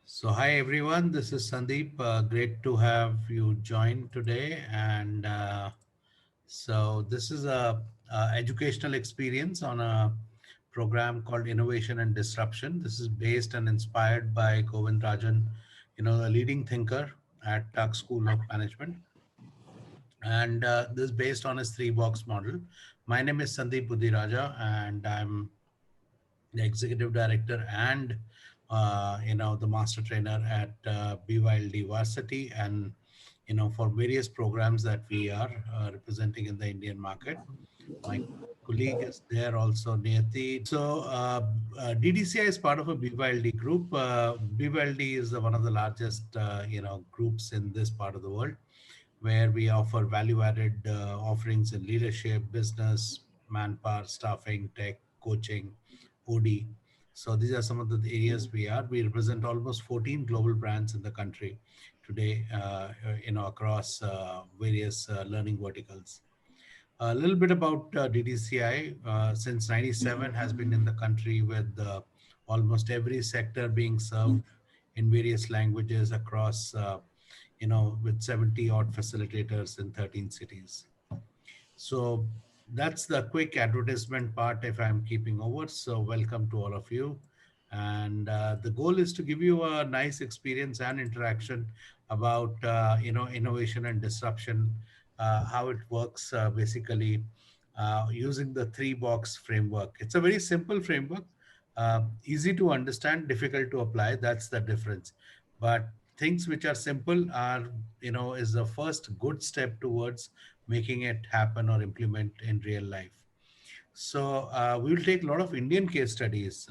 So, hi everyone, this is Sandeep. Great to have you join today. And this is a educational experience on a program called Innovation and Disruption. This is based and inspired by Govind Rajan, a leading thinker at Tuck School of Management. And this is based on his three box model. My name is Sandeep Budhiraja, and I'm the executive director and the master trainer at BYLD Varsity, and for various programs that we are representing in the Indian market. My colleague is there also, Niyati. DDCI is part of a BYLD group. BYLD is one of the largest groups in this part of the world, where we offer value-added offerings in leadership, business, manpower, staffing, tech, coaching, OD. So these are some of the areas we are. We represent almost 14 global brands in the country today, across various learning verticals. A little bit about DDCI. Since 97 has been in the country with almost every sector being served in various languages across, with 70 odd facilitators in 13 cities. So that's the quick advertisement part if I'm keeping over. So welcome to all of you. And the goal is to give you a nice experience and interaction about, innovation and disruption, how it works basically using the three box framework. It's a very simple framework, easy to understand, difficult to apply. That's the difference. But things which are simple are, is the first good step towards making it happen or implement in real life. So we will take a lot of Indian case studies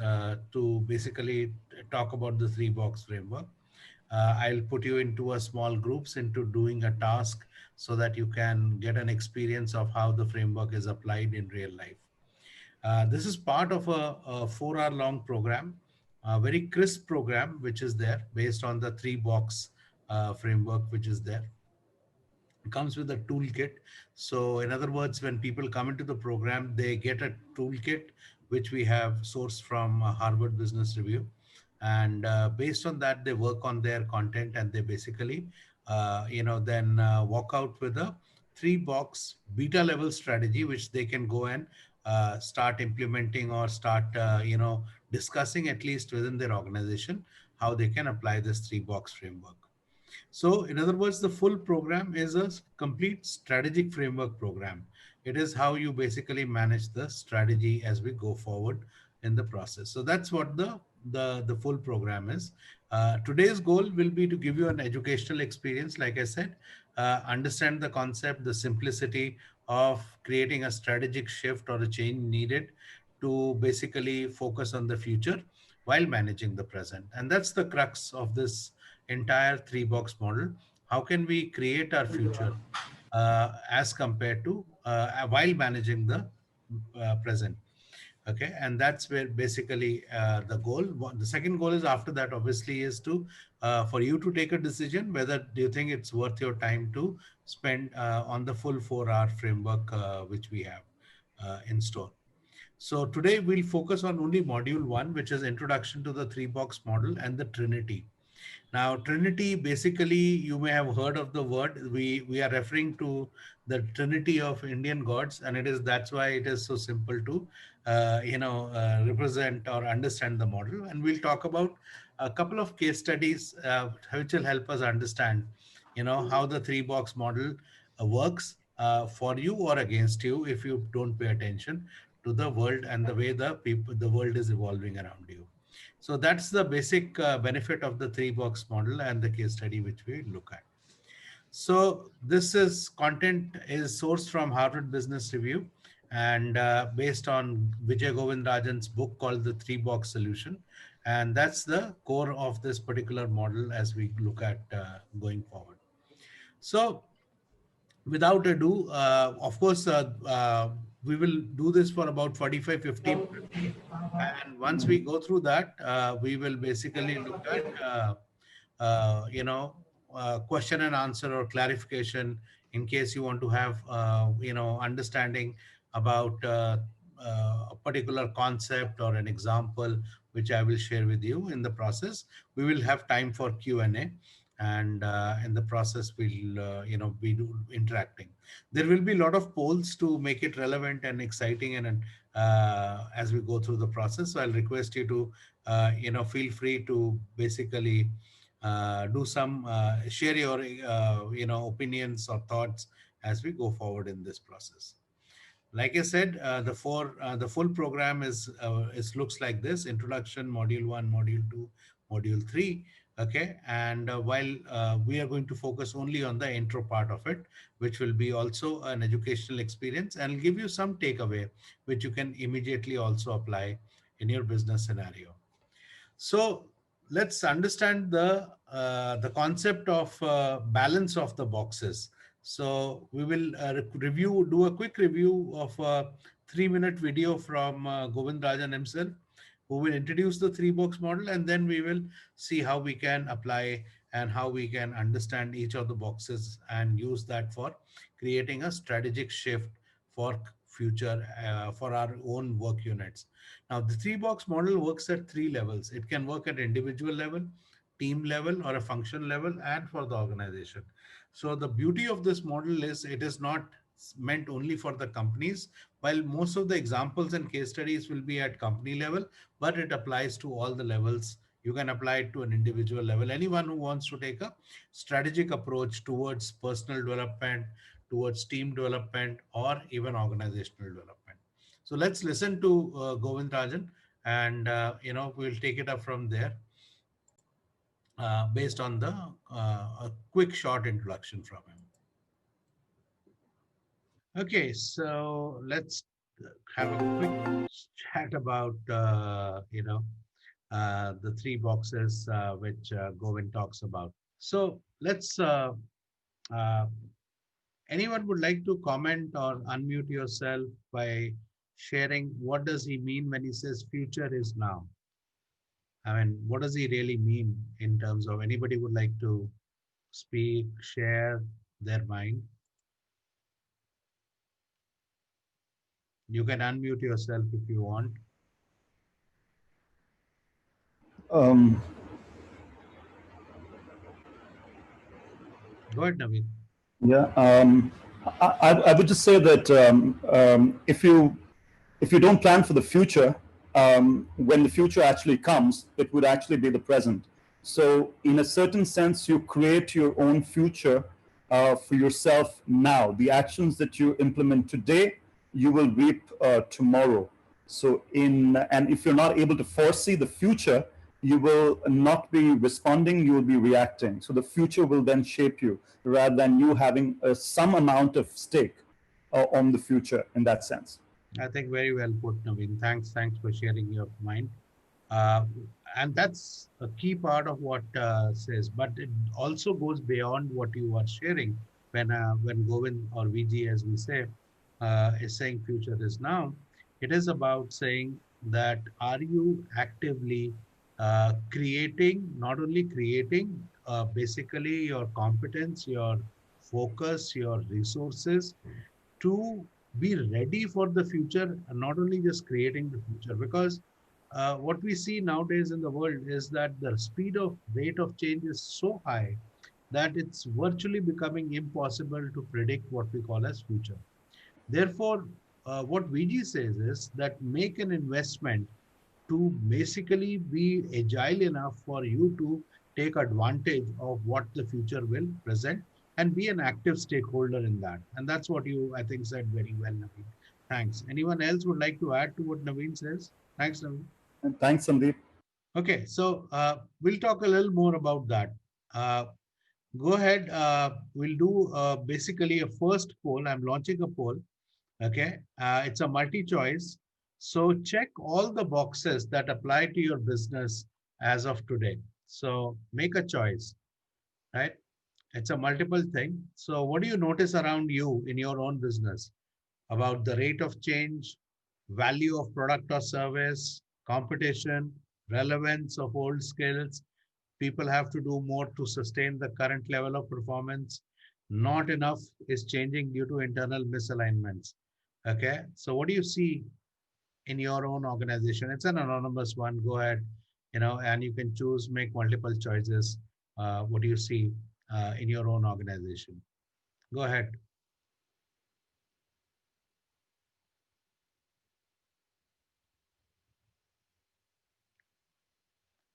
to basically talk about the three box framework. I'll put you into a small groups into doing a task so that you can get an experience of how the framework is applied in real life. This is part of a 4 hour long program, a very crisp program, which is there based on the three box framework, which is there. It comes with a toolkit. So in other words, when people come into the program, they get a toolkit which we have sourced from Harvard Business Review, and based on that they work on their content, and they basically then walk out with a three box beta level strategy which they can go and start implementing or start discussing, at least within their organization, how they can apply this three box framework. So, in other words, the full program is a complete strategic framework program. It is how you basically manage the strategy as we go forward in the process. So that's what the full program is. Today's goal will be to give you an educational experience, like I said, understand the concept, the simplicity of creating a strategic shift or a change needed to basically focus on the future while managing the present. And that's the crux of this entire three box model. How can we create our future as compared to while managing the present? Okay, and that's where basically the goal. The second goal is, after that, obviously, is to for you to take a decision whether do you think it's worth your time to spend on the full 4 hour framework which we have in store. So today we'll focus on only module one, which is introduction to the three box model and the Trinity. Now, Trinity, basically, you may have heard of the word. We are referring to the Trinity of Indian gods, and it is that's why it is so simple to, represent or understand the model. And we'll talk about a couple of case studies which will help us understand, how the three box model works for you or against you if you don't pay attention to the world and the way the world is evolving around you. So that's the basic benefit of the three box model and the case study which we look at. So this is content is sourced from Harvard Business Review, and based on Vijay Govindarajan's book called The Three Box Solution. And that's the core of this particular model as we look at going forward. So without ado, of course, we will do this for about 45-50 minutes. And once we go through that, we will basically look at, question and answer or clarification in case you want to have, understanding about a particular concept or an example which I will share with you. In the process, we will have time for Q&A, and in the process, we'll be interacting. There will be a lot of polls to make it relevant and exciting, and as we go through the process. So I'll request you to feel free to basically do some share your opinions or thoughts as we go forward in this process. Like I said, the full program is looks like this: introduction, module 1, module 2, module 3. Okay, and while we are going to focus only on the intro part of it, which will be also an educational experience and give you some takeaway which you can immediately also apply in your business scenario. So let's understand the concept of balance of the boxes. So we will do a quick review of a 3-minute video from Govind Rajan himself, who will introduce the 3-box model, and then we will see how we can apply and how we can understand each of the boxes and use that for creating a strategic shift for future for our own work units. Now, the 3-box model works at 3 levels. It can work at individual level, team level, or a function level, and for the organization. So the beauty of this model is it is not meant only for the companies, while most of the examples and case studies will be at company level, but it applies to all the levels. You can apply it to an individual level. Anyone who wants to take a strategic approach towards personal development, towards team development, or even organizational development. So let's listen to Govind Rajan, and we'll take it up from there based on the a quick short introduction from him. Okay, so let's have a quick chat about the 3 boxes which Govind talks about. So let's uh, anyone would like to comment or unmute yourself by sharing what does he mean when he says future is now? I mean, what does he really mean in terms of anybody would like to speak, share their mind? You can unmute yourself if you want. Um, Go ahead, Naveen. yeah, I would just say that if you don't plan for the future, when the future actually comes, it would actually be the present. So, in a certain sense, you create your own future for yourself now. The actions that you implement today, you will reap tomorrow. So, and if you're not able to foresee the future, you will not be responding, you will be reacting. So the future will then shape you rather than you having some amount of stake on the future in that sense. I think very well put, Naveen. Thanks for sharing your mind. Uh, and that's a key part of what says, but it also goes beyond what you are sharing when Govind or VG, as we say, is saying future is now. It is about saying that are you actively creating, not only creating basically your competence, your focus, your resources to be ready for the future and not only just creating the future, because what we see nowadays in the world is that the speed of rate of change is so high that it's virtually becoming impossible to predict what we call as future. Therefore, what VG says is that make an investment to basically be agile enough for you to take advantage of what the future will present and be an active stakeholder in that. And that's what you, I think, said very well, Naveen. Thanks. Anyone else would like to add to what Naveen says? Thanks, Naveen. And thanks, Sandeep. Okay, so we'll talk a little more about that. Uh, Go ahead. We'll do basically a first poll. I'm launching a poll. Okay, it's a multi-choice. So check all the boxes that apply to your business as of today. So make a choice, right? It's a multiple thing. So what do you notice around you in your own business about the rate of change, value of product or service, competition, relevance of old skills? People have to do more to sustain the current level of performance. Not enough is changing due to internal misalignments. Okay. So what do you see in your own organization. It's an anonymous one. Go ahead, and you can choose, make multiple choices. What do you see in your own organization? Go ahead.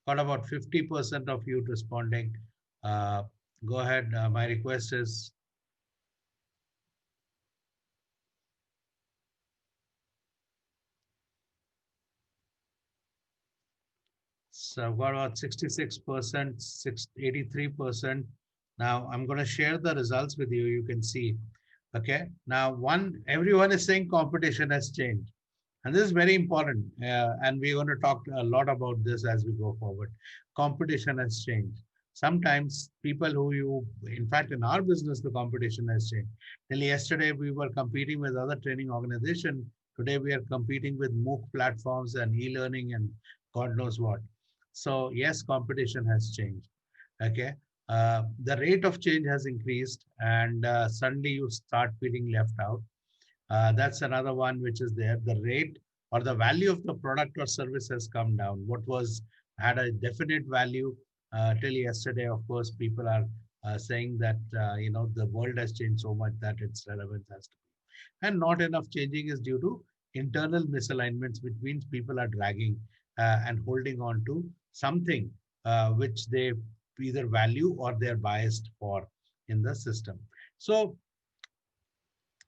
Got about 50% of you responding. Uh, Go ahead. My request is, so I've got about 66%, 83%. Now I'm going to share the results with you. You can see. Okay. Now, everyone is saying competition has changed. And this is very important. And we're going to talk a lot about this as we go forward. Competition has changed. Sometimes people in fact, in our business, the competition has changed. Till yesterday, we were competing with other training organizations. Today, we are competing with MOOC platforms and e-learning and God knows what. So yes, competition has changed. Okay. The rate of change has increased and suddenly you start feeling left out. That's another one which is there. The rate or the value of the product or service has come down. What had a definite value till yesterday, of course, people are saying that the world has changed so much that its relevance has to be. And not enough changing is due to internal misalignments, which means people are dragging and holding on to something which they either value or they're biased for in the system. So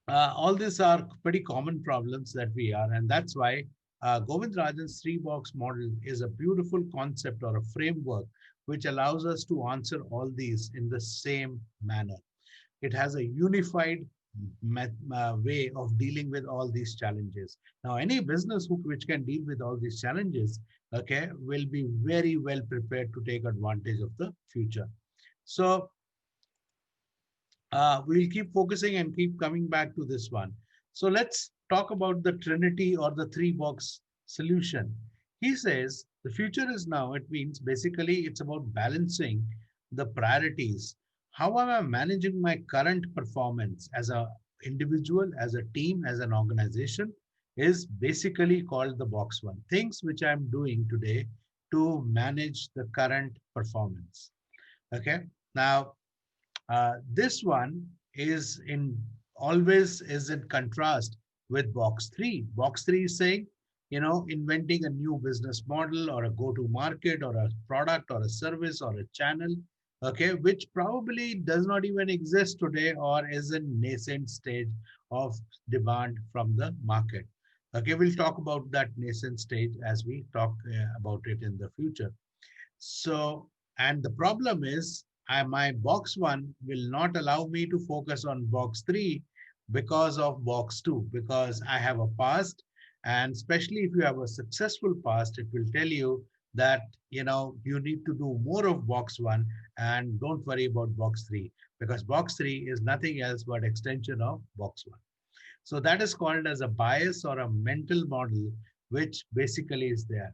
all these are pretty common problems that we are, and that's why Govind Rajan's three-box model is a beautiful concept or a framework which allows us to answer all these in the same manner. It has a unified way of dealing with all these challenges. Now, any business which can deal with all these challenges, okay, will be very well prepared to take advantage of the future. So we'll keep focusing and keep coming back to this one. So let's talk about the Trinity or the three-box solution. He says the future is now. It means basically it's about balancing the priorities. How am I managing my current performance as an individual, as a team, as an organization is basically called the box one. Things which I'm doing today to manage the current performance. Okay. Now, this one is always is in contrast with box three. Box three is saying, inventing a new business model or a go-to market or a product or a service or a channel, okay, which probably does not even exist today or is in nascent stage of demand from the market. Okay, we'll talk about that nascent stage as we talk about it in the future. So, and the problem is my box one will not allow me to focus on box three because of box two, because I have a past. And especially if you have a successful past, it will tell you that, you need to do more of box one and don't worry about box three, because box three is nothing else but extension of box one. So that is called as a bias or a mental model, which basically is there.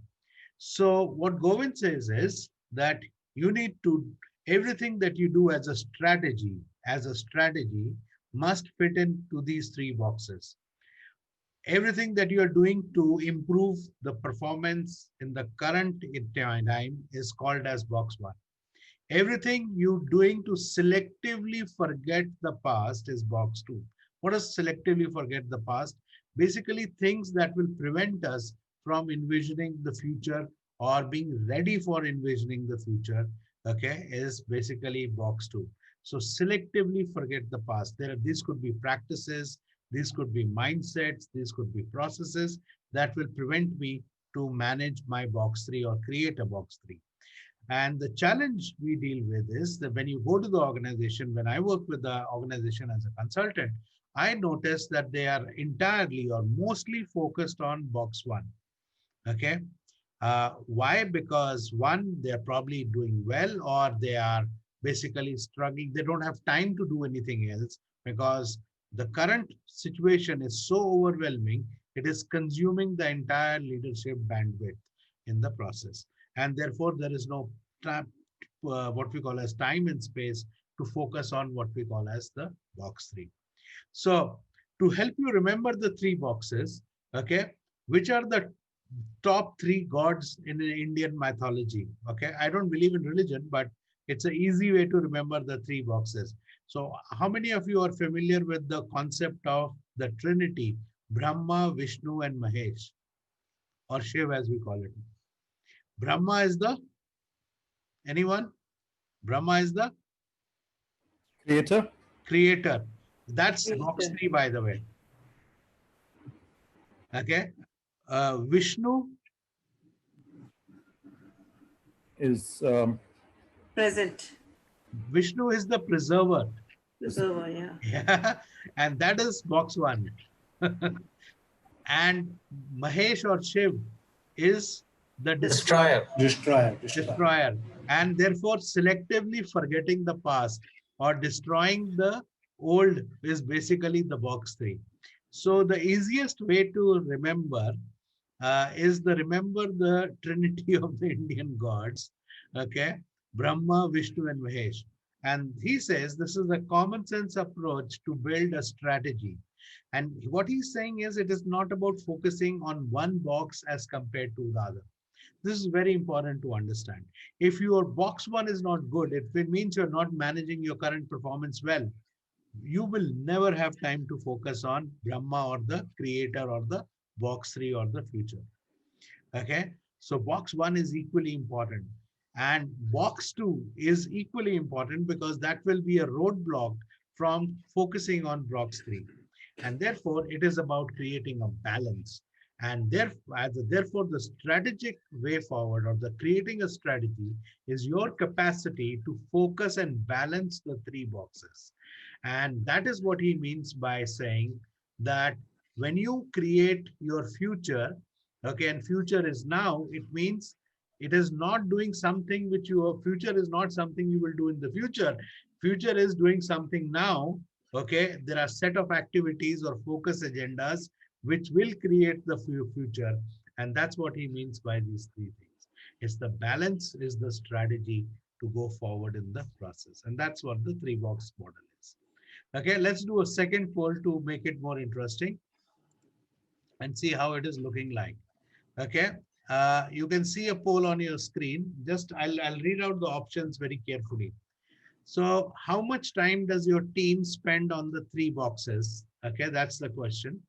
So what Govind says is that you need to, everything that you do as a strategy must fit into these three boxes. Everything that you are doing to improve the performance in the current time is called as box one. Everything you doing to selectively forget the past is box two. What does selectively forget the past? Basically, things that will prevent us from envisioning the future or being ready for envisioning the future, okay, is basically box two. So selectively forget the past. These could be practices, these could be mindsets, these could be processes that will prevent me to manage my box three or create a box three. And the challenge we deal with is that when you go to the organization, when I work with the organization as a consultant, I notice that they are entirely or mostly focused on box one. Okay. Why? Because one, they're probably doing well or they are basically struggling. They don't have time to do anything else because the current situation is so overwhelming. It is consuming the entire leadership bandwidth in the process. And therefore, there is no what we call as time and space to focus on what we call as the box three. So to help you remember the three boxes, okay, which are the top three gods in Indian mythology. Okay, I don't believe in religion, but it's an easy way to remember the three boxes. So, how many of you are familiar with the concept of the Trinity, Brahma, Vishnu, and Mahesh, or Shiv as we call it? Brahma is the, anyone? Brahma is the Creator creator. That's box Creator. three, by the way. Okay. Vishnu is Present. Vishnu is the preserver. Preserver, yeah. Yeah. And that is box one. And Mahesh or Shiv is the Destroyer. destroyer, and therefore selectively forgetting the past or destroying the old is basically the box three. So the easiest way to remember is the remember the trinity of the Indian gods, okay, Brahma, Vishnu, and Mahesh. And he says this is a common sense approach to build a strategy. And what he's saying is it is not about focusing on one box as compared to the other. This is very important to understand. If your box one is not good, it means you're not managing your current performance well. You will never have time to focus on Brahma or the creator or the box three or the future. Okay. So box one is equally important. And box two is equally important because that will be a roadblock from focusing on box three. And therefore, it is about creating a balance. And therefore, the strategic way forward or the creating a strategy is your capacity to focus and balance the three boxes. And that is what he means by saying that when you create your future, okay, and future is now, it means it is not doing something which your future is not something you will do in the future. Future is doing something now. Okay, there are set of activities or focus agendas which will create the future, and that's what he means by these three things. It's the balance, is the strategy to go forward in the process, and that's what the three box model is. Okay, let's do a second poll to make it more interesting and see how it is looking like. Okay, you can see a poll on your screen. Just I'll read out the options very carefully. So how much time does your team spend on the three boxes? Okay, that's the question.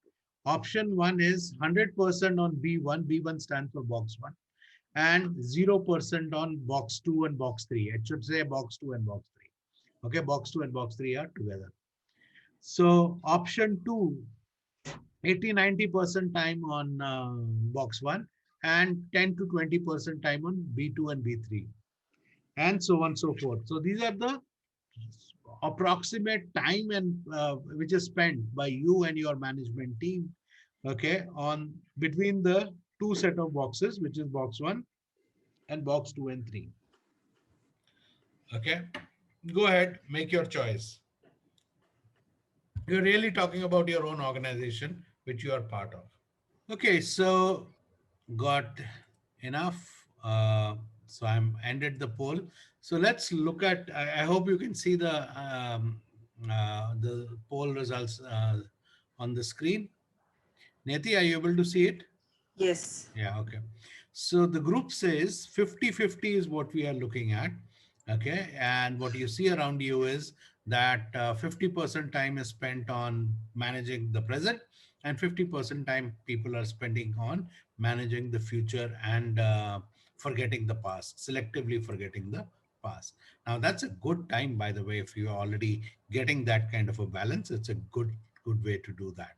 Option one is 100% on B1. B1 stands for box one, and 0% on box two and box three. It should say box two and box three. Okay, box two and box three are together. So option two, 80-90% time on box one, and 10 to 20% time on B2 and B3, and so on and so forth. So these are the approximate time and which is spent by you and your management team, okay, on between the two set of boxes, which is box one and box two and three. Okay, go ahead, make your choice. You're really talking about your own organization which you are part of. Okay, so got enough. So I'm ended the poll. So let's look at. I hope you can see the poll results on the screen. Neti, are you able to see it? Yes. Yeah, okay. So the group says 50-50 is what we are looking at. Okay. And what you see around you is that 50% time is spent on managing the present, and 50% time people are spending on managing the future and forgetting the past, selectively forgetting the past. Now, that's a good time, by the way, if you're already getting that kind of a balance, it's a good way to do that.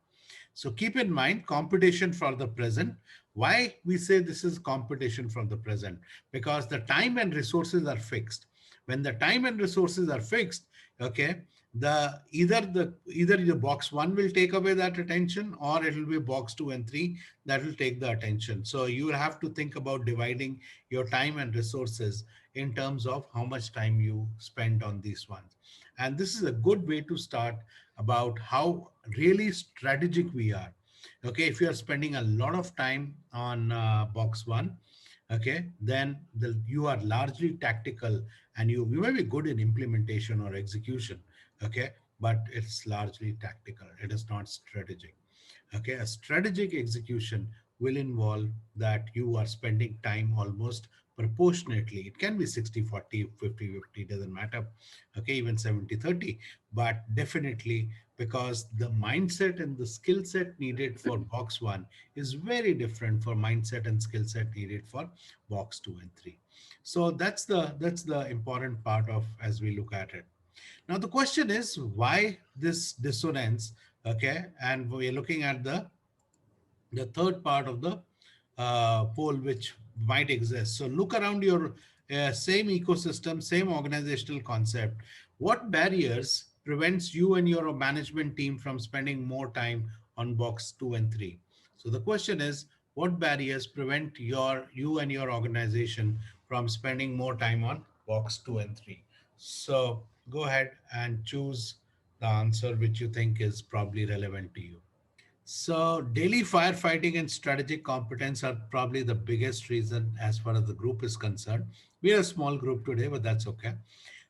So keep in mind competition for the present. Why we say this is competition for the present? Because the time and resources are fixed. When the time and resources are fixed, okay, either the box one will take away that attention, or it will be box two and three that will take the attention. So you will have to think about dividing your time and resources in terms of how much time you spend on these ones. And this is a good way to start about how really strategic we are. Okay, if you are spending a lot of time on box one, okay, then you are largely tactical, and you may be good in implementation or execution, okay, but it's largely tactical. It is not strategic. Okay, a strategic execution will involve that you are spending time almost proportionately. It can be 60-40, 50-50, doesn't matter. Okay, even 70-30, but definitely because the mindset and the skill set needed for box one is very different for mindset and skill set needed for box two and three. So that's the important part of as we look at it. Now the question is why this dissonance, okay? And we're looking at the third part of the poll which might exist. So look around your same ecosystem, same organizational concept. What barriers prevents you and your management team from spending more time on box two and three? So the question is, what barriers prevent you and your organization from spending more time on box two and three? So go ahead and choose the answer which you think is probably relevant to you. So, daily firefighting and strategic competence are probably the biggest reason as far as the group is concerned. We are a small group today, but that's okay.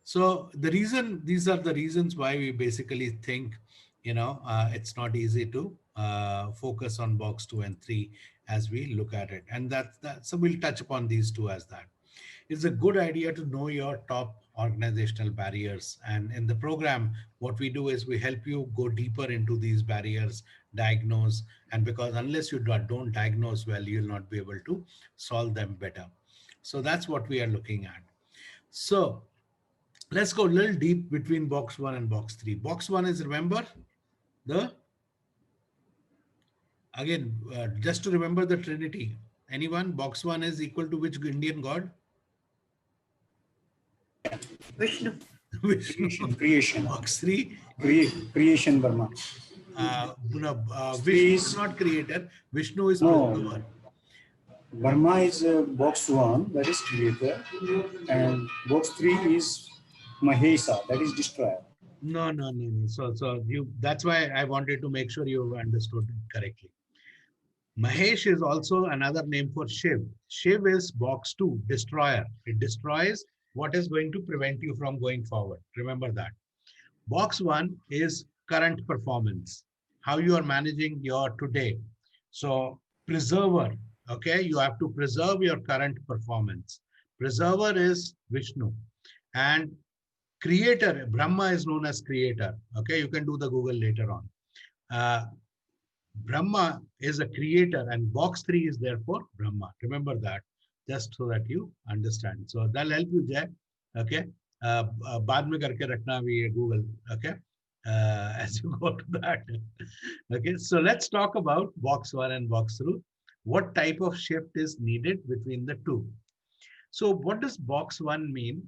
So, these are the reasons why we basically think, it's not easy to focus on box two and three as we look at it. And so we'll touch upon these two as that. It's a good idea to know your top organizational barriers. And in the program, what we do is we help you go deeper into these barriers, diagnose, and because unless you don't diagnose well, you'll not be able to solve them better. So that's what we are looking at. So let's go a little deep between box one and box three. Box one is, remember, the again, just to remember the Trinity. Anyone? Box one is equal to which Indian god? Vishnu. Vishnu. Creation. Box three. Creation Brahma. Vishnu is not creator. Vishnu is preserver. Brahma is box one, that is creator, and box three is Mahesa, that is destroyer. No. So that's why I wanted to make sure you understood it correctly. Mahesh is also another name for Shiv. Shiv is box two, destroyer. It destroys what is going to prevent you from going forward. Remember that. Box one is current performance, how you are managing your today. So preserver, okay, you have to preserve your current performance. Preserver is Vishnu, and creator, Brahma is known as creator. Okay, you can do the Google later on. Brahma is a creator, and box three is therefore Brahma. Remember that, just so that you understand. So that'll help you, Jay. Okay. बाद में करके रखना भी है Google. Okay. As you go to that. Okay. So let's talk about box one and box two. What type of shift is needed between the two? So what does box one mean?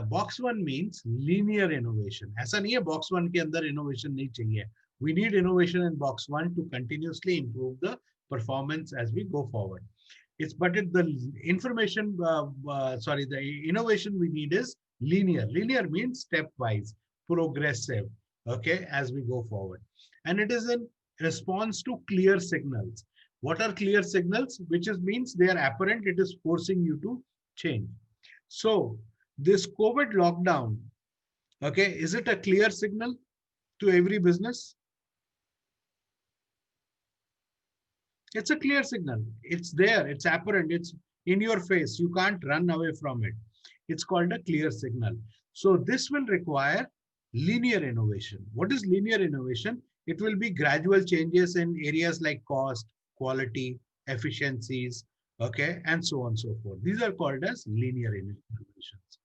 Box one means linear innovation. ऐसा नहीं है box one के अंदर innovation नहीं चाहिए. We need innovation in box one to continuously improve the performance as we go forward. The innovation we need is linear. Linear means stepwise, progressive, okay, as we go forward. And it is in response to clear signals. What are clear signals? Which means they are apparent, it is forcing you to change. So this COVID lockdown, okay, is it a clear signal to every business? It's a clear signal. It's there. It's apparent. It's in your face. You can't run away from it. It's called a clear signal. So this will require linear innovation. What is linear innovation? It will be gradual changes in areas like cost, quality, efficiencies, okay, and so on and so forth. These are called as linear innovations,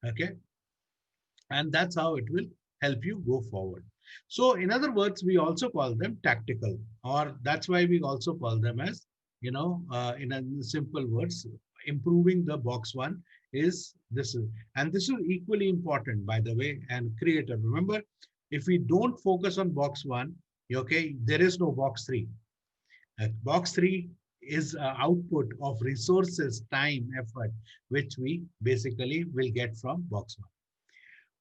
okay? And that's how it will help you go forward. So in other words, we also call them tactical, or that's why we also call them as, in a simple words, improving the box one is this. And this is equally important, by the way, and creator. Remember, if we don't focus on box one, okay, there is no box three. Box three is output of resources, time, effort, which we basically will get from box one.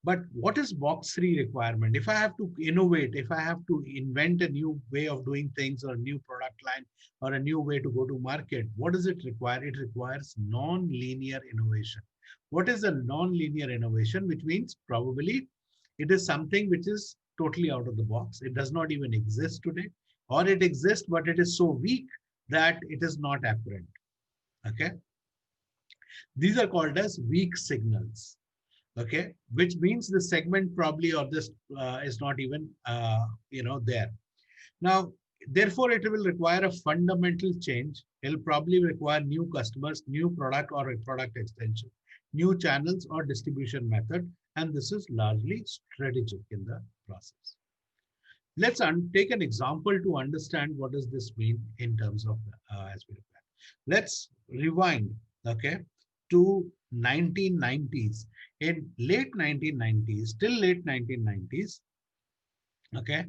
But what is box three requirement? If I have to innovate, if I have to invent a new way of doing things or a new product line or a new way to go to market, what does it require? It requires non-linear innovation. What is a non-linear innovation? Which means probably it is something which is totally out of the box. It does not even exist today, or it exists, but it is so weak that it is not apparent. Okay. These are called as weak signals. Okay. Which means the segment probably or this is not even, there. Now, therefore, it will require a fundamental change. It'll probably require new customers, new product or a product extension, new channels or distribution method. And this is largely strategic in the process. Let's take an example to understand what does this mean in terms of as we look at. Let's rewind, okay, to 1990s. In late 1990s, till late 1990s, okay,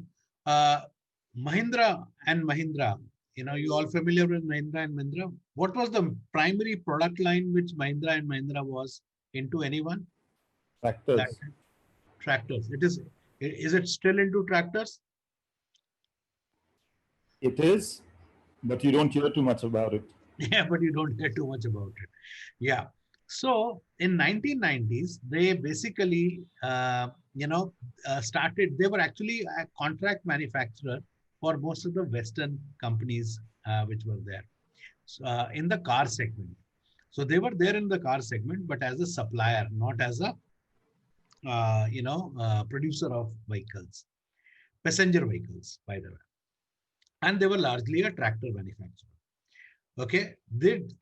Mahindra and Mahindra, you all familiar with Mahindra and Mahindra? What was the primary product line which Mahindra and Mahindra was into? Anyone? Tractors. Tractors. Is it still into tractors? It is, but you don't hear too much about it. Yeah, but you don't hear too much about it. Yeah. So in 1990s, they basically, started, they were actually a contract manufacturer for most of the Western companies which were there in the car segment. So they were there in the car segment, but as a supplier, not as a, producer of vehicles, passenger vehicles, by the way. And they were largely a tractor manufacturer. Okay,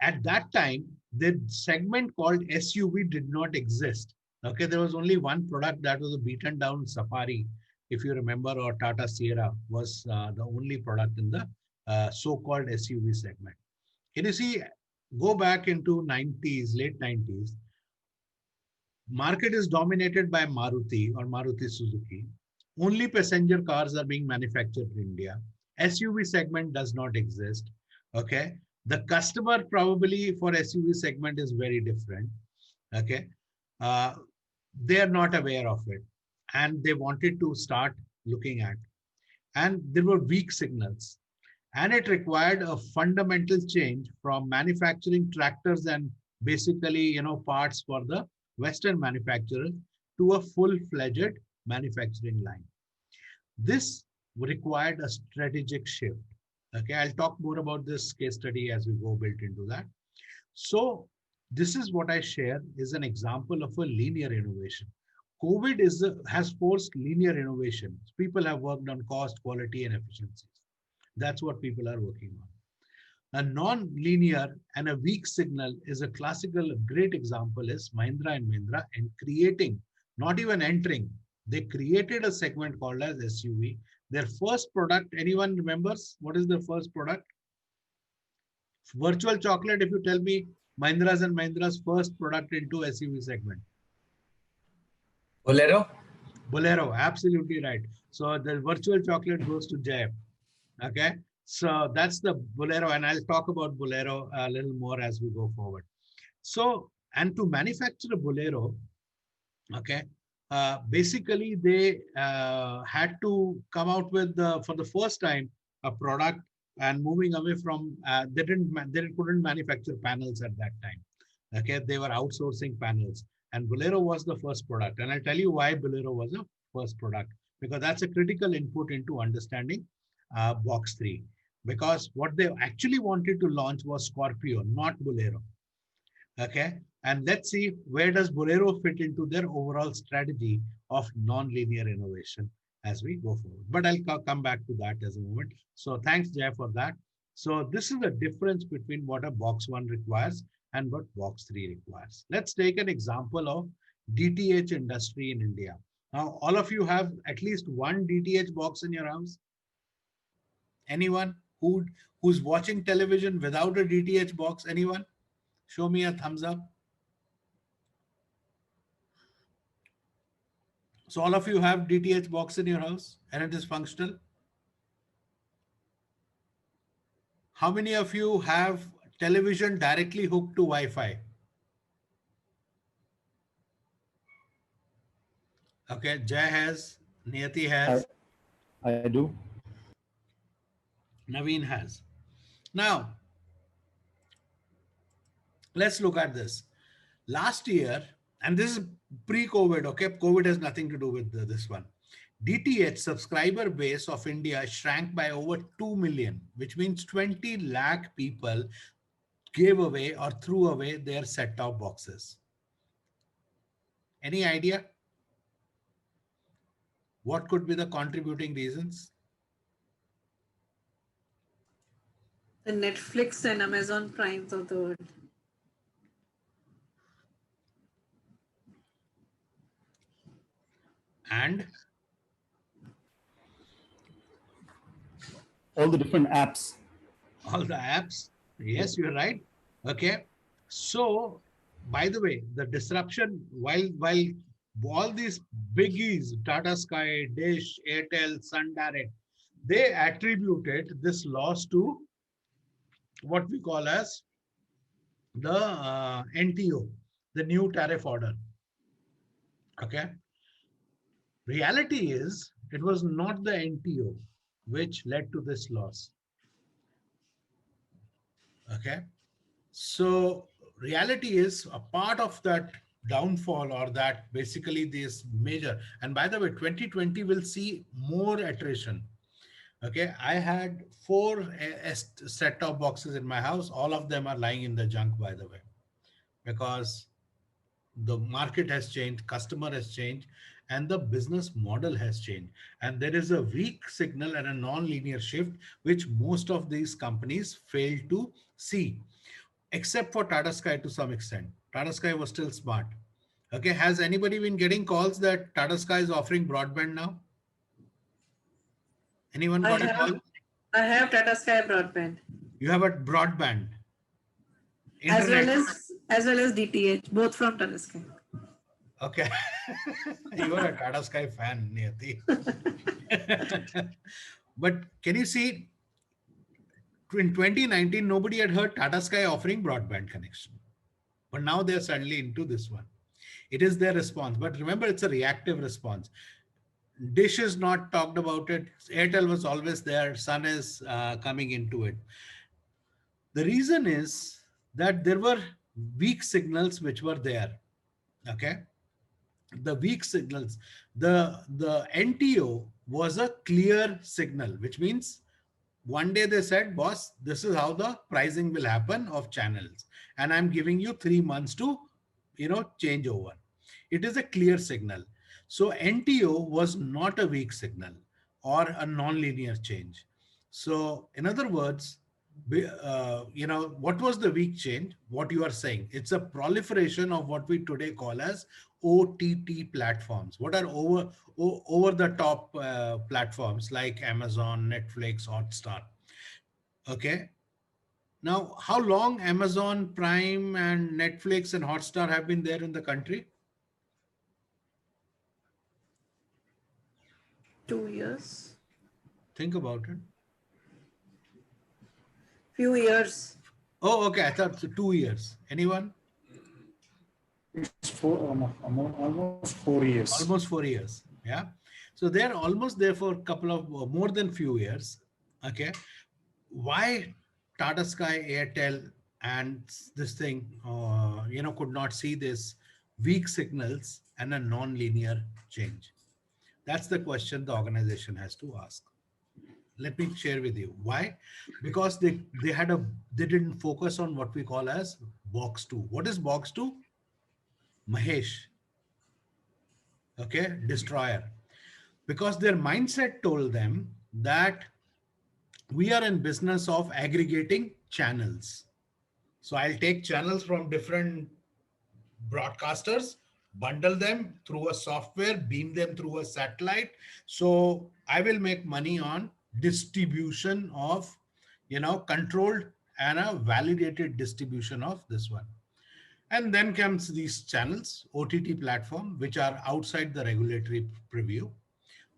at that time, the segment called SUV did not exist. Okay, there was only one product, that was a beaten down Safari, if you remember, or Tata Sierra was the only product in the so-called SUV segment. Can you see, go back into 90s, late 90s, market is dominated by Maruti or Maruti Suzuki. Only passenger cars are being manufactured in India. SUV segment does not exist. Okay. The customer probably for SUV segment is very different. Okay. They are not aware of it. And they wanted to start looking at. And there were weak signals. And it required a fundamental change from manufacturing tractors and basically, parts for the Western manufacturers to a full-fledged manufacturing line. This required a strategic shift. Okay, I'll talk more about this case study as we go built into that. So this is what I share is an example of a linear innovation. COVID has forced linear innovation. People have worked on cost, quality, and efficiencies. That's what people are working on. A non-linear and a weak signal is a classical, great example is Mahindra and Mahindra, and creating, not even entering, they created a segment called as SUV. Their first product, anyone remembers what is their first product? Virtual chocolate. If you tell me Mahindra's and Mahindra's first product into SUV segment. Bolero? Bolero, absolutely right. So the virtual chocolate goes to Jay. Okay. So that's the Bolero, and I'll talk about Bolero a little more as we go forward. So, and to manufacture a Bolero, okay, basically they had to come out with for the first time a product, and moving away from they couldn't manufacture panels at that time. Okay, they were outsourcing panels, and Bolero was the first product. And I'll tell you why Bolero was the first product, because that's a critical input into understanding Box 3. Because what they actually wanted to launch was Scorpio, not Bolero. Okay, and let's see where does Bolero fit into their overall strategy of non-linear innovation as we go forward. But I'll come back to that as a moment. So thanks, Jay, for that. So this is the difference between what a Box 1 requires and what Box 3 requires. Let's take an example of DTH industry in India. Now, all of you have at least one DTH box in your house. Anyone who's watching television without a DTH box? Anyone? Show me a thumbs up. So all of you have DTH box in your house and it is functional. How many of you have television directly hooked to Wi-Fi? Okay, Jay has, Niyati has. I do. Naveen has. Now, let's look at this. Last year, and this is pre-COVID, okay? COVID has nothing to do with this one. DTH subscriber base of India shrank by over 2 million, which means 20 lakh people gave away or threw away their set-top boxes. Any idea? What could be the contributing reasons? The Netflix and Amazon Primes of the world. And All the different apps. all the apps. Yes, you're right. Okay. So, by the way, the disruption, while all these biggies, Tata Sky, Dish, Airtel, Sun Direct, they attributed this loss to what we call as the NTO, the new tariff order. Okay. Reality is, it was not the NTO which led to this loss. Okay. So reality is a part of that downfall, or that basically this major, and by the way, 2020 will see more attrition. Okay. I had 4 set-top boxes in my house. All of them are lying in the junk, by the way, because the market has changed, customer has changed, and the business model has changed. And there is a weak signal and a non-linear shift, which most of these companies fail to see, except for Tata Sky to some extent. Tata Sky was still smart. Okay, has anybody been getting calls that Tata Sky is offering broadband now? Anyone got a call? I have Tata Sky broadband. You have a broadband. As Internet. well as DTH, both from Tata Sky. Okay. You are a Tata Sky fan, Niyati. But can you see, in 2019, nobody had heard Tata Sky offering broadband connection. But now they're suddenly into this one. It is their response. But remember, it's a reactive response. Dish is not talked about it. Airtel was always there. Sun is coming into it. The reason is that there were weak signals which were there. Okay. The weak signals, the NTO was a clear signal, which means one day they said, boss, this is how the pricing will happen of channels, and I'm giving you 3 months to change over. It is a clear signal. So NTO was not a weak signal or a non-linear change. So in other words, what was the weak change? What you are saying, it's a proliferation of what we today call as OTT platforms. What are over the top platforms like Amazon, Netflix, Hotstar? Okay. Now, how long Amazon Prime and Netflix and Hotstar have been there in the country? 2 years. Think about it. Few years. Oh, okay. I thought 2 years. Anyone? It's almost 4 years. Almost 4 years. Yeah. So they're almost there for a couple of more than few years. Okay. Why Tata Sky, Airtel, and this thing, could not see this weak signals and a non-linear change? That's the question the organization has to ask. Let me share with you why. Because they didn't focus on what we call as box 2. What is box 2? Mahesh. Okay, destroyer. Because their mindset told them that we are in business of aggregating channels. So I'll take channels from different broadcasters, bundle them through a software, beam them through a satellite. So I will make money on distribution of, controlled and a validated distribution of this one. And then comes these channels, OTT platform, which are outside the regulatory preview.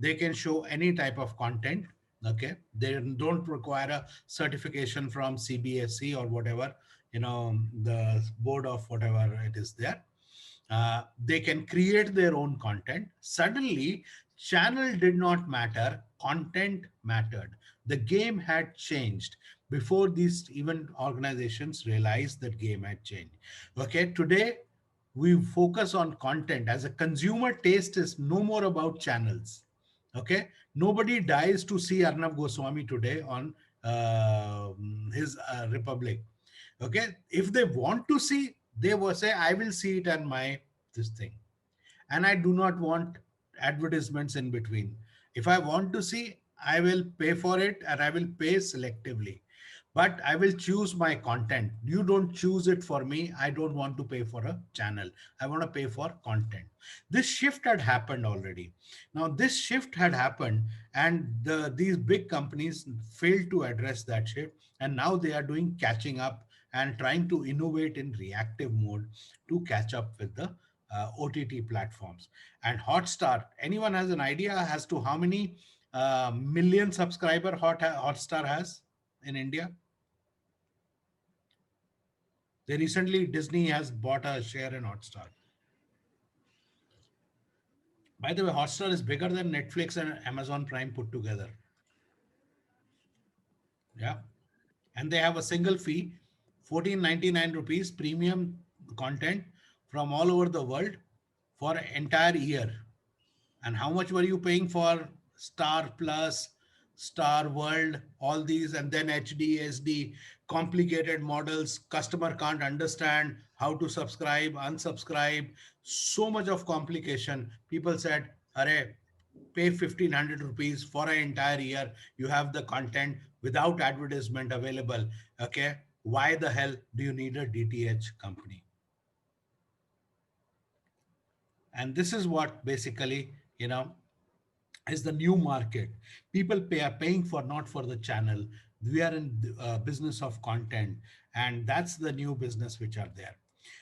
They can show any type of content. Okay. They don't require a certification from CBSE or whatever, the board of whatever it is there. They can create their own content. Suddenly, channel did not matter, content mattered. The game had changed before these even organizations realized that game had changed. Okay, today we focus on content. As a consumer, taste is no more about channels. Okay, nobody dies to see Arnab Goswami today on his Republic. Okay, if they want to see, they will say, I will see it on my this thing, and I do not want advertisements in between. If I want to see, I will pay for it, and I will pay selectively. But I will choose my content. You don't choose it for me. I don't want to pay for a channel. I want to pay for content. This shift had happened already. Now, this shift had happened, and these big companies failed to address that shift. And now they are doing catching up and trying to innovate in reactive mode to catch up with the OTT platforms. And Hotstar, anyone has an idea as to how many million subscriber Hotstar has in India? They recently, Disney has bought a share in Hotstar. By the way, Hotstar is bigger than Netflix and Amazon Prime put together. Yeah. And they have a single fee, 14.99 rupees premium content from all over the world for an entire year. And how much were you paying for Star Plus, Star World, all these, and then HD, SD, complicated models? Customer can't understand how to subscribe, unsubscribe. So much of complication. People said, "Arey, pay 1,500 rupees for an entire year. You have the content without advertisement available. Okay, why the hell do you need a DTH company?" And this is what basically, is the new market. People are paying for, not for the channel. We are in the business of content, and that's the new business which are there.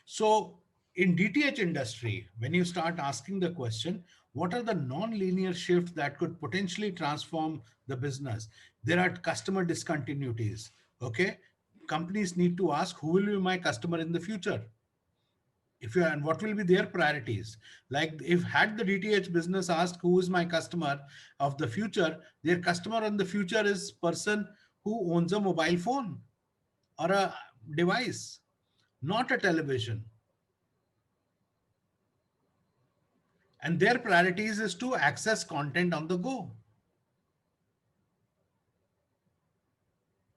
So in DTH industry, when you start asking the question, what are the non-linear shifts that could potentially transform the business? There are customer discontinuities. Okay, companies need to ask, who will be my customer in the future? If you, and what will be their priorities? Like, if had the DTH business asked, who is my customer of the future, their customer in the future is person who owns a mobile phone or a device, not a television. And their priorities is to access content on the go.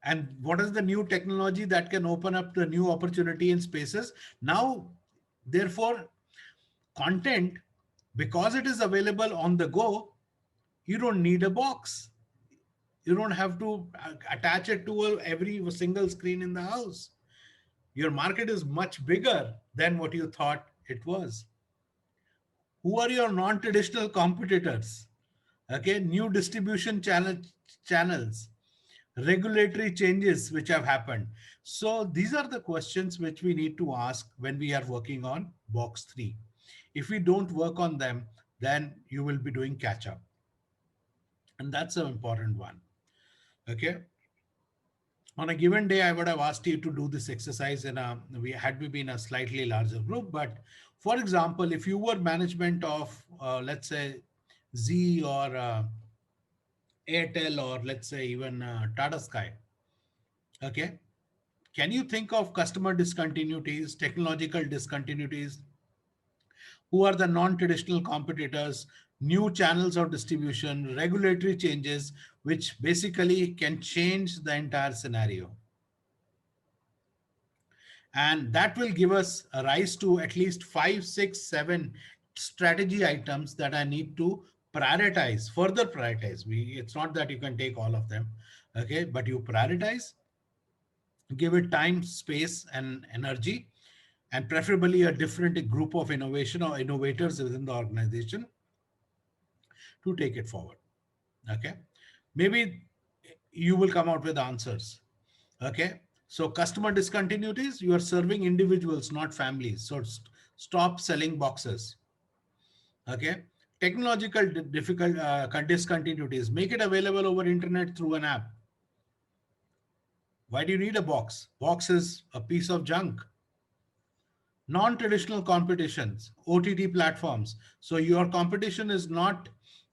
And what is the new technology that can open up the new opportunity in spaces? Now, therefore, content, because it is available on the go, you don't need a box. You don't have to attach it to every single screen in the house. Your market is much bigger than what you thought it was. Who are your non-traditional competitors? Okay, new distribution channels, regulatory changes which have happened. So these are the questions which we need to ask when we are working on box 3. If we don't work on them, then you will be doing catch up. And that's an important one. Okay. On a given day, I would have asked you to do this exercise we been a slightly larger group. But for example, if you were management of, let's say, Z or Airtel, or let's say even Tata Sky, okay, can you think of customer discontinuities, technological discontinuities? Who are the non-traditional competitors, new channels of distribution, regulatory changes, which basically can change the entire scenario? And that will give us a rise to at least 5, 6, 7 strategy items that I need to prioritize, further prioritize. It's not that you can take all of them, okay, but you prioritize, give it time, space, and energy, and preferably a different group of innovation or innovators within the organization to take it forward. Okay, maybe you will come out with answers. Okay, so customer discontinuities, you are serving individuals, not families. So stop selling boxes. Okay, technological difficult discontinuities, make it available over internet through an app. Why do you need a box? Box is a piece of junk. Non-traditional competitions, OTT platforms. So your competition is not,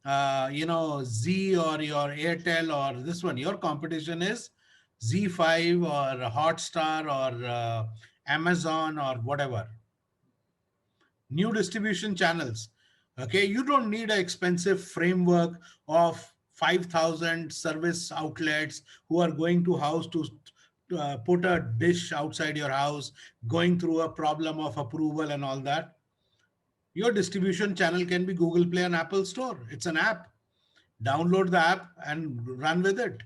Z or your Airtel or this one. Your competition is Z5 or Hotstar or Amazon or whatever. New distribution channels. Okay, you don't need an expensive framework of 5,000 service outlets who are going to house to put a dish outside your house, going through a problem of approval and all that. Your distribution channel can be Google Play and Apple Store. It's an app. Download the app and run with it.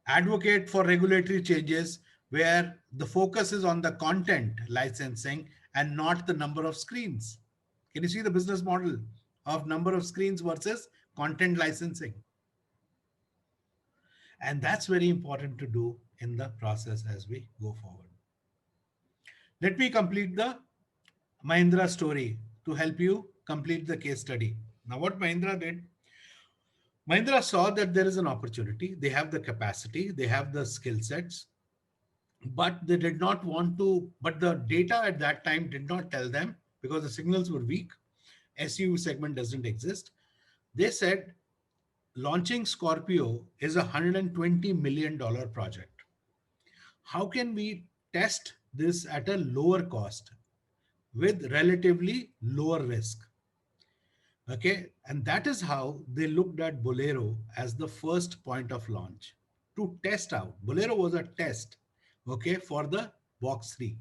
Advocate for regulatory changes where the focus is on the content licensing and not the number of screens. Can you see the business model of number of screens versus content licensing? And that's very important to do in the process as we go forward. Let me complete the Mahindra story to help you complete the case study. Now, what Mahindra did, Mahindra saw that there is an opportunity. They have the capacity, they have the skill sets, but they did not want to, but the data at that time did not tell them because the signals were weak. SUV segment doesn't exist. They said launching Scorpio is a $120 million project. How can we test this at a lower cost with relatively lower risk? Okay, and that is how they looked at Bolero as the first point of launch to test out. Bolero was a test, okay, for the box 3,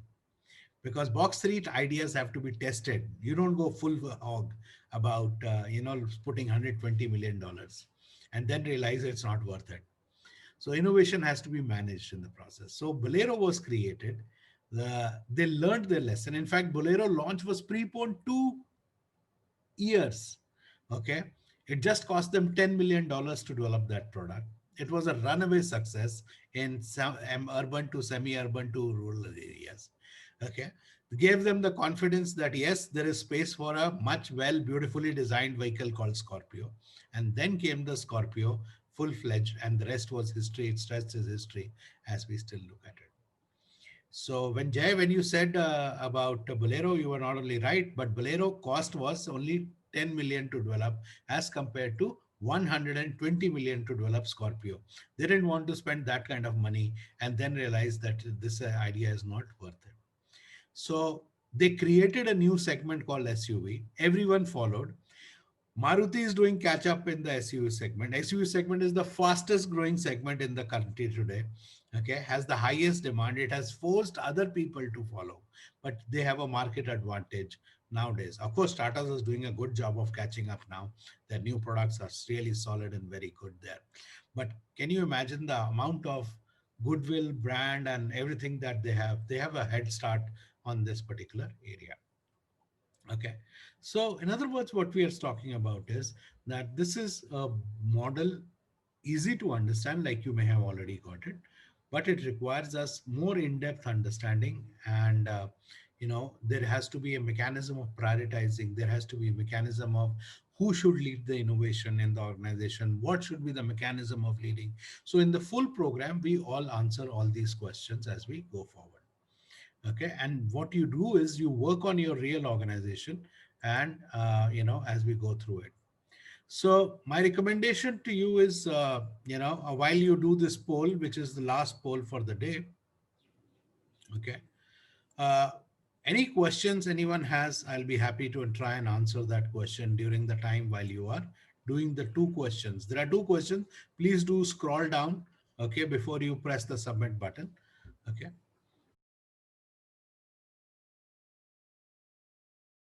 because box 3 ideas have to be tested. You don't go full hog about putting $120 million and then realize it's not worth it. So innovation has to be managed in the process. So Bolero was created. They learned their lesson. In fact, Bolero launch was preponed 2 years. Okay, it just cost them $10 million to develop that product. It was a runaway success in urban to semi-urban to rural areas. Okay, gave them the confidence that yes, there is space for a much beautifully designed vehicle called Scorpio. And then came the Scorpio full-fledged, and the rest was history. Its rest is history as we still look at it. So when Jay, when you said about Bolero, you were not only right, but Bolero cost was only 10 million to develop as compared to 120 million to develop Scorpio. They didn't want to spend that kind of money and then realize that this idea is not worth it. So they created a new segment called SUV. Everyone followed. Maruti is doing catch up in the SUV segment. SUV segment is the fastest growing segment in the country today. Okay, has the highest demand. It has forced other people to follow, but they have a market advantage nowadays. Of course, Tata is doing a good job of catching up now. Their new products are really solid and very good there. But can you imagine the amount of goodwill, brand, and everything that they have? They have a head start on this particular area. Okay, so in other words, what we are talking about is that this is a model easy to understand, like you may have already got it, but it requires us more in-depth understanding. And there has to be a mechanism of prioritizing. There has to be a mechanism of who should lead the innovation in the organization, what should be the mechanism of leading. So in the full program, we all answer all these questions as we go forward. Okay, and what you do is you work on your real organization, and as we go through it. So my recommendation to you is, while you do this poll, which is the last poll for the day, okay, any questions anyone has, I'll be happy to try and answer that question during the time while you are doing the 2 questions. There are 2 questions. Please do scroll down, okay, before you press the submit button. Okay.